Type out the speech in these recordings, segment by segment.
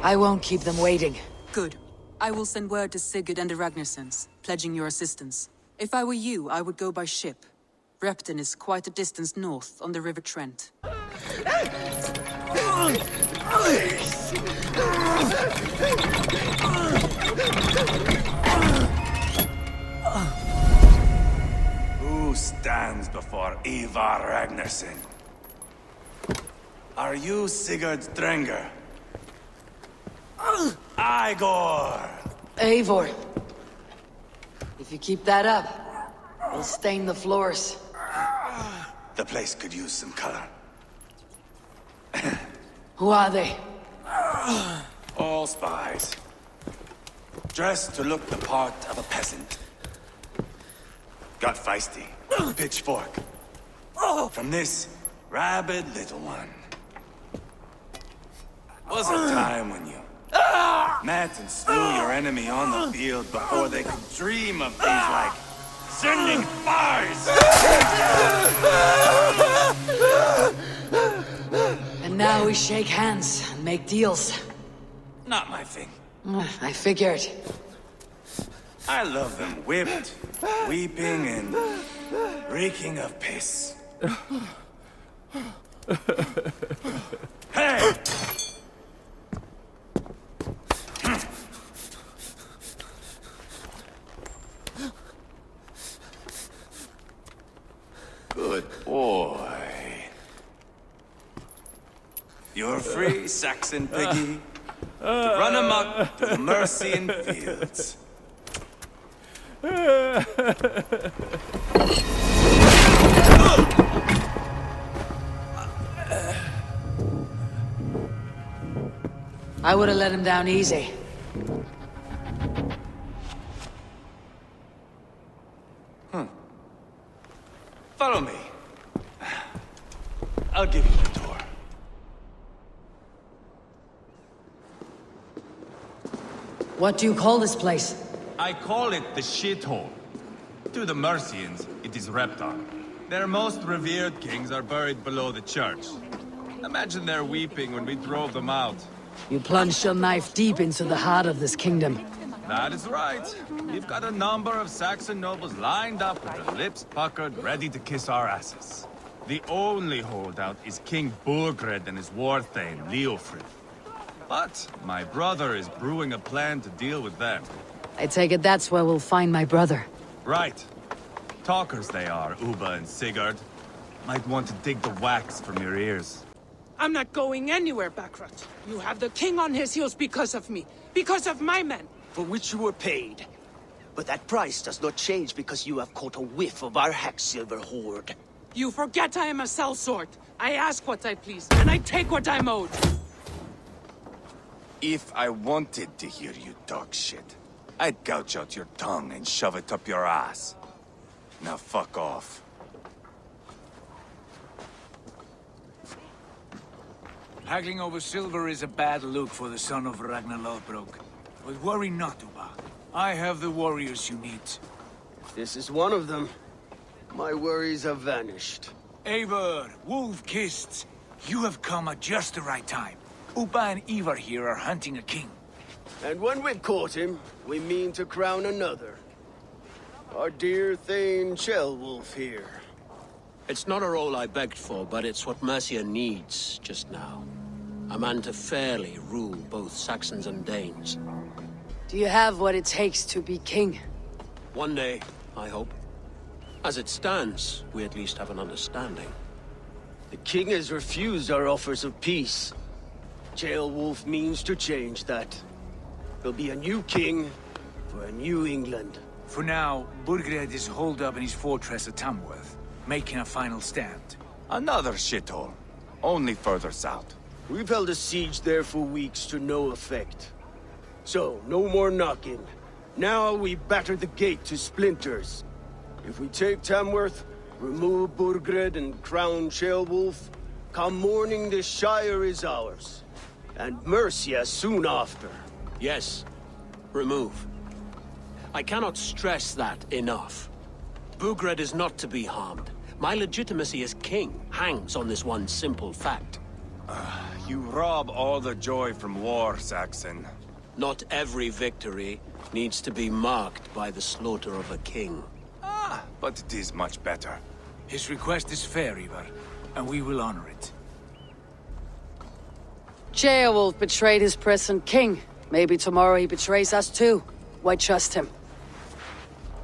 I won't keep them waiting. Good. I will send word to Sigurd and the Ragnarsons, pledging your assistance. If I were you, I would go by ship. Repton is quite a distance north on the River Trent. Who stands before Ivar Ragnarsson? Are you Sigurd Drenger? Igor! Eivor. If you keep that up, we'll stain the floors. The place could use some color. Who are they? All spies. Dressed to look the part of a peasant. Got feisty. Pitchfork. From this rabid little one. Was a time when you met and slew your enemy on the field before they could dream of things like sending spies! And now we shake hands and make deals. Not my thing. I figured. I love them whipped, weeping, and reeking of piss. Hey! Good boy. You're free, Saxon piggy, to run amok through the Mercian fields. I would have let him down easy. Follow me. I'll give you a tour. What do you call this place? I call it the shithole. To the Mercians, it is Repton. Their most revered kings are buried below the church. Imagine their weeping when we drove them out. You plunged your knife deep into the heart of this kingdom. That is right. We've got a number of Saxon nobles lined up with their lips puckered, ready to kiss our asses. The only holdout is King Burgred and his war thane, Leofrid. But my brother is brewing a plan to deal with them. I take it that's where we'll find my brother. Right. Talkers they are, Uba and Sigurd. Might want to dig the wax from your ears. I'm not going anywhere, Backrot. You have the king on his heels because of me. Because of my men. For which you were paid. But that price does not change because you have caught a whiff of our Hacksilver hoard. You forget I am a sellsword. I ask what I please, and I take what I'm owed. If I wanted to hear you talk shit, I'd gouge out your tongue and shove it up your ass. Now fuck off. Haggling over silver is a bad look for the son of Ragnar Lothbrok. But worry not, Uba. I have the warriors you need. This is one of them. My worries have vanished. Eivor, Wolf-Kissed, you have come at just the right time. Uba and Ivar here are hunting a king. And when we've caught him, we mean to crown another. Our dear Thane Ceolwulf here. It's not a role I begged for, but it's what Mercia needs just now. A man to fairly rule both Saxons and Danes. Do you have what it takes to be king? One day, I hope. As it stands, we at least have an understanding. The king has refused our offers of peace. Ceolwulf means to change that. There'll be a new king for a new England. For now, Burgred is holed up in his fortress at Tamworth, making a final stand. Another shithole. Only further south. We've held a siege there for weeks to no effect. So, no more knocking. Now we batter the gate to splinters. If we take Tamworth, remove Burgred and crown Ceolwulf, come morning the Shire is ours. And Mercia soon after. Yes, remove. I cannot stress that enough. Burgred is not to be harmed. My legitimacy as king hangs on this one simple fact. You rob all the joy from war, Saxon. Not every victory needs to be marked by the slaughter of a king. Ah, but it is much better. His request is fair, Ivar, and we will honor it. Ceolwulf betrayed his present king. Maybe tomorrow he betrays us too. Why trust him?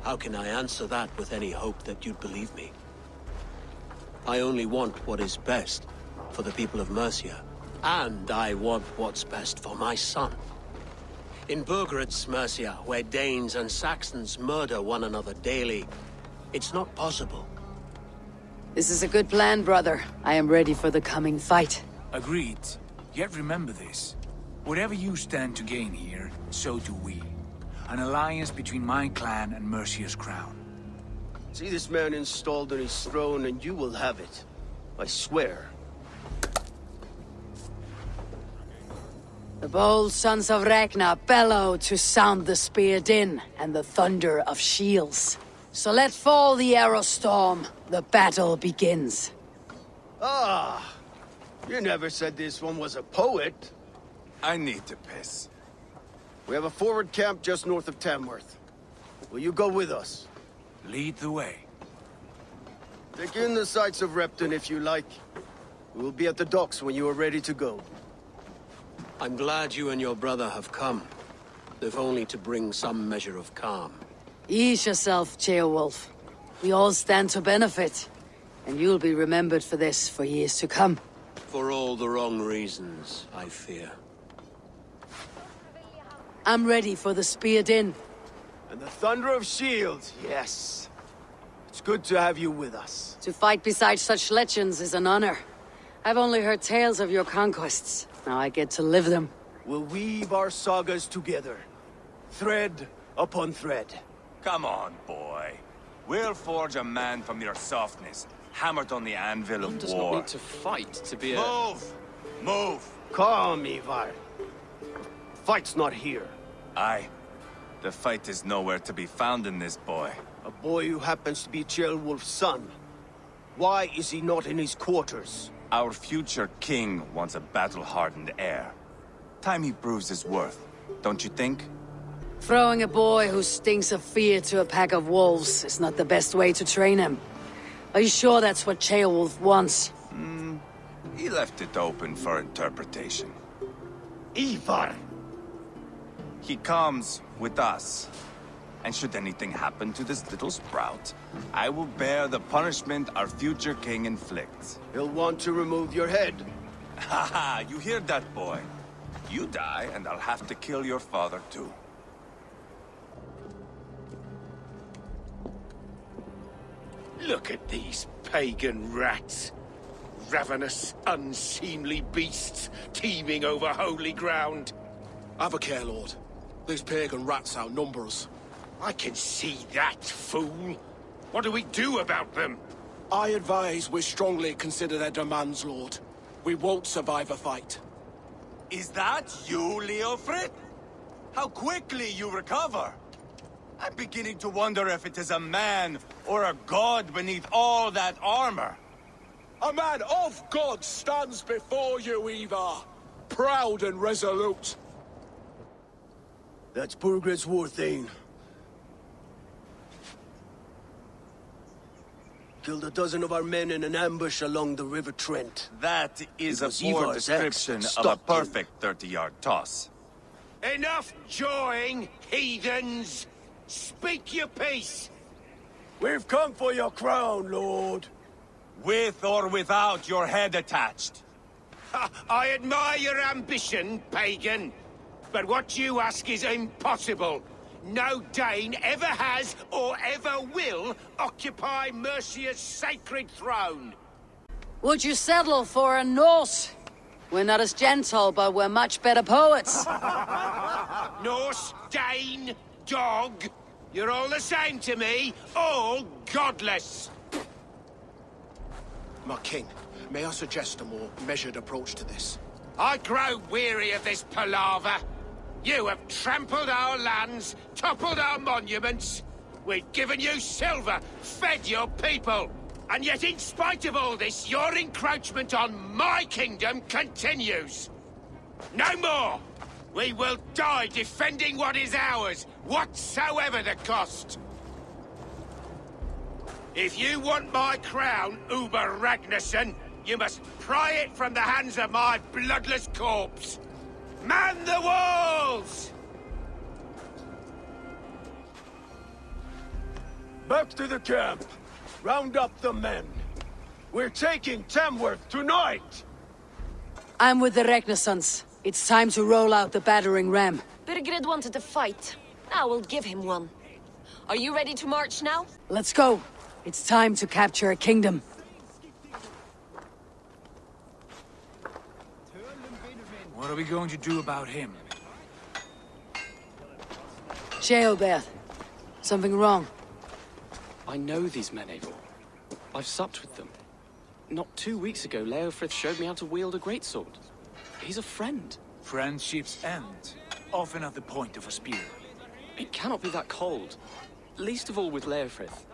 How can I answer that with any hope that you'd believe me? I only want what is best for the people of Mercia. And I want what's best for my son. In Burgred's Mercia, where Danes and Saxons murder one another daily, it's not possible. This is a good plan, brother. I am ready for the coming fight. Agreed. Yet remember this. Whatever you stand to gain here, so do we. An alliance between my clan and Mercia's crown. See this man installed on his throne and you will have it. I swear. The bold Sons of Ragnar bellow to sound the spear din and the thunder of shields. So let fall the arrow storm. The battle begins. Ah! You never said this one was a poet. I need to piss. We have a forward camp just north of Tamworth. Will you go with us? Lead the way. Take in the sights of Repton if you like. We will be at the docks when you are ready to go. I'm glad you and your brother have come, if only to bring some measure of calm. Ease yourself, Ceolwulf. We all stand to benefit. And you'll be remembered for this for years to come. For all the wrong reasons, I fear. I'm ready for the spear din. And the thunder of shields, yes. It's good to have you with us. To fight beside such legends is an honor. I've only heard tales of your conquests. Now I get to live them. We'll weave our sagas together. Thread upon thread. Come on, boy. We'll forge a man from your softness, hammered on the anvil of Does war. not need to fight to be a... Move! Move! Calm, Ivar. Fight's not here. Aye. The fight is nowhere to be found in this boy. A boy who happens to be Ceolwulf's son. Why is he not in his quarters? Our future king wants a battle-hardened heir. Time he proves his worth, don't you think? Throwing a boy who stinks of fear to a pack of wolves is not the best way to train him. Are you sure that's what Ceolwulf wants? He left it open for interpretation. Ivar! He comes with us. And should anything happen to this little sprout, I will bear the punishment our future king inflicts. He'll want to remove your head. Haha, you hear that, boy? You die, and I'll have to kill your father, too. Look at these pagan rats. Ravenous, unseemly beasts teeming over holy ground. Have a care, Lord. These pagan rats outnumber us. I can see that, fool. What do we do about them? I advise we strongly consider their demands, Lord. We won't survive a fight. Is that you, Leofrid? How quickly you recover! I'm beginning to wonder if it is a man or a god beneath all that armor. A man of God stands before you, Ivar. Proud and resolute. That's Burgred's Warthane. Killed a dozen of our men in an ambush along the River Trent. That is It a was poor Ivar's axe description that of a stopped him. perfect 30-yard toss. Enough jawing, heathens! Speak your peace! We've come for your crown, Lord. With or without your head attached. Ha, I admire your ambition, pagan. But what you ask is impossible. No Dane ever has or ever will occupy Mercia's sacred throne. Would you settle for a Norse? We're not as gentle, but we're much better poets. Norse, Dane, dog. You're all the same to me. All godless. My king, may I suggest a more measured approach to this? I grow weary of this palaver. You have trampled our lands, toppled our monuments. We've given you silver, fed your people. And yet, in spite of all this, your encroachment on my kingdom continues. No more! We will die defending what is ours, whatsoever the cost. If you want my crown, Uber Ragnarsson, you must pry it from the hands of my bloodless corpse. Man the walls! Back to the camp. Round up the men. We're taking Tamworth tonight! I'm with the Ragnarsons. It's time to roll out the battering ram. Birgred wanted to fight. Now we'll give him one. Are you ready to march now? Let's go. It's time to capture a kingdom. What are we going to do about him? Sheobert. Something wrong? I know these men, Eivor. I've supped with them. Not 2 weeks ago, Leofrith showed me how to wield a greatsword. He's a friend. Friendships end, often at the point of a spear. It cannot be that cold. Least of all with Leofrith.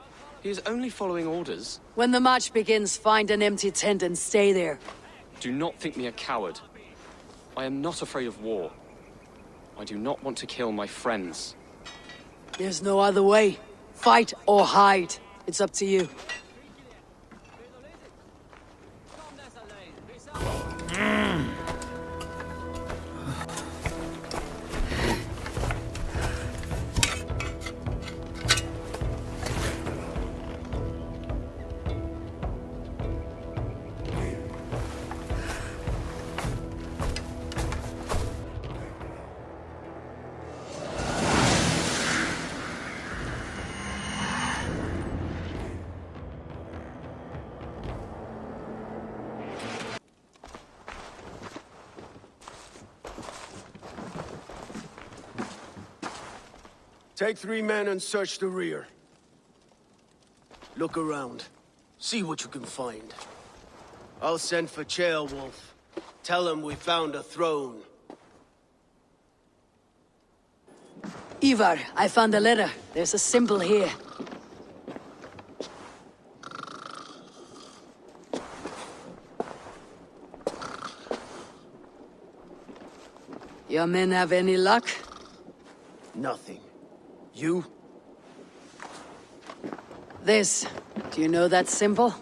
He is only following orders. When the march begins, find an empty tent and stay there. Do not think me a coward. I am not afraid of war. I do not want to kill my friends. There's no other way. Fight or hide. It's up to you. Take 3 men and search the rear. Look around. See what you can find. I'll send for Ceolwulf. Tell him we found a throne. Ivar, I found a letter. There's a symbol here. Your men have any luck? Nothing. You? This. Do you know that symbol?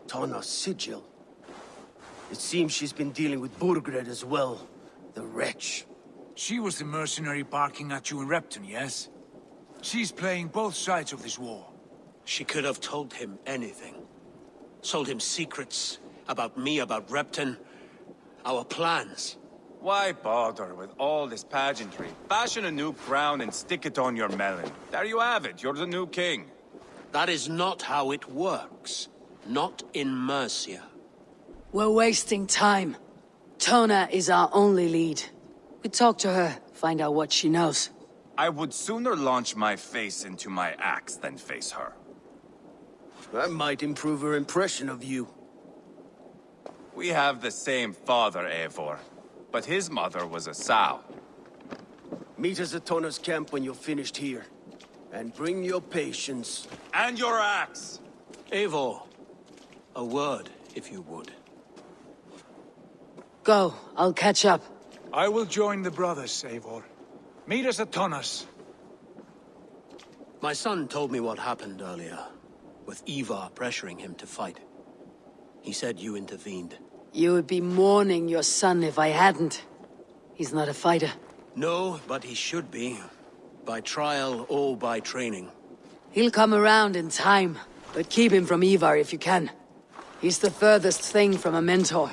Tana's sigil. It seems she's been dealing with Burgred as well. The wretch. She was the mercenary barking at you in Repton, yes? She's playing both sides of this war. She could have told him anything. Told him secrets about me, about Repton, our plans. Why bother with all this pageantry? Fashion a new crown and stick it on your melon. There you have it, you're the new king. That is not how it works. Not in Mercia. We're wasting time. Tona is our only lead. We talk to her, find out what she knows. I would sooner launch my face into my axe than face her. That might improve her impression of you. We have the same father, Eivor. But his mother was a sow. Meet us at Tona's camp when you're finished here. And bring your patience. And your axe! Eivor, a word, if you would. Go, I'll catch up. I will join the brothers, Eivor. Meet us at Tonnas. My son told me what happened earlier, with Ivar pressuring him to fight. He said you intervened. You would be mourning your son if I hadn't. He's not a fighter. No, but he should be. By trial or by training. He'll come around in time, but keep him from Ivar if you can. He's the furthest thing from a mentor.